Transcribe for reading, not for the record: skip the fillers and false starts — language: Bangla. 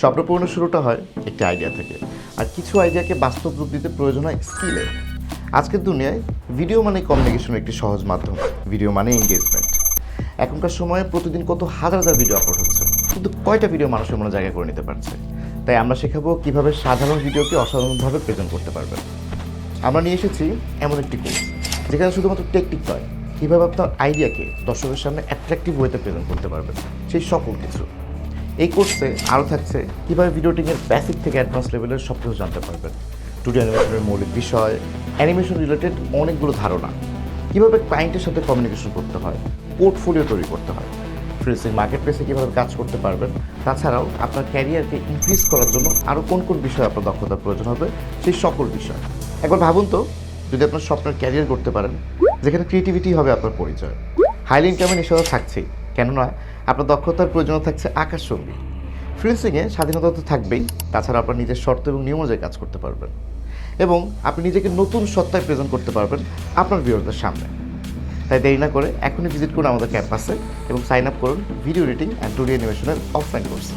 স্বপ্ন পূরণের শুরুটা হয় একটি আইডিয়া থেকে, আর কিছু আইডিয়াকে বাস্তব রূপ দিতে প্রয়োজন হয় স্কিলের। আজকের দুনিয়ায় ভিডিও মানে কমিউনিকেশনের একটি সহজ মাধ্যম, ভিডিও মানে এঙ্গেজমেন্ট। এখনকার সময়ে প্রতিদিন কত হাজার হাজার ভিডিও আপলোড হচ্ছে, কিন্তু কয়টা ভিডিও মানুষের মনে জায়গা করে নিতে পারছে? তাই আমরা শেখাবো কীভাবে সাধারণ ভিডিওকে অসাধারণভাবে প্রেজেন্ট করতে পারবেন। আমরা নিয়ে এসেছি এমন একটি কোর্স যেখানে শুধুমাত্র টেকনিক নয়, কীভাবে আপনার আইডিয়াকে দর্শকের সামনে অ্যাট্রাকটিভ ওয়েতে প্রেজেন্ট করতে পারবেন, সেই সকল কিছু। এই কোর্সে আরও থাকছে কীভাবে ভিডিও এডিটিংয়ের বেসিক থেকে অ্যাডভান্স লেভেলের সব কিছু জানতে পারবেন, টুডি অ্যানিমেশনের মৌলিক বিষয়, অ্যানিমেশন রিলেটেড অনেকগুলো ধারণা, কীভাবে ক্লায়েন্টের সাথে কমিউনিকেশন করতে হয়, পোর্টফোলিও তৈরি করতে হয়, ফ্রিল্যান্সিং মার্কেট প্লেসে কীভাবে কাজ করতে পারবেন। তাছাড়াও আপনার ক্যারিয়ারকে ইনক্রিজ করার জন্য আরও কোন কোন বিষয়ে আপনার দক্ষতার প্রয়োজন হবে, সেই সকল বিষয়। একবার ভাবুন তো, যদি আপনার স্বপ্নের ক্যারিয়ার করতে পারেন যেখানে ক্রিয়েটিভিটি হবে আপনার পরিচয়, হাইলি ইনকামের নেশা থাকছেই, কেন নয়, আপনার দক্ষতার প্রয়োজন থাকছে আকাশসঙ্গী। ফ্রিল্যান্সিংয়ে স্বাধীনতা তো থাকবেই, তাছাড়া আপনার নিজের শর্ত এবং নিয়ম অনুযায়ী কাজ করতে পারবেন, এবং আপনি নিজেকে নতুন সত্তায় প্রেজেন্ট করতে পারবেন আপনার ভিউয়ারদের সামনে। তাই দেরি না করে এখনই ভিজিট করুন আমাদের ক্যাম্পাসে এবং সাইন আপ করুন ভিডিও এডিটিং অ্যান্ড টুডি অ্যানিমেশনের অফলাইন কোর্সে।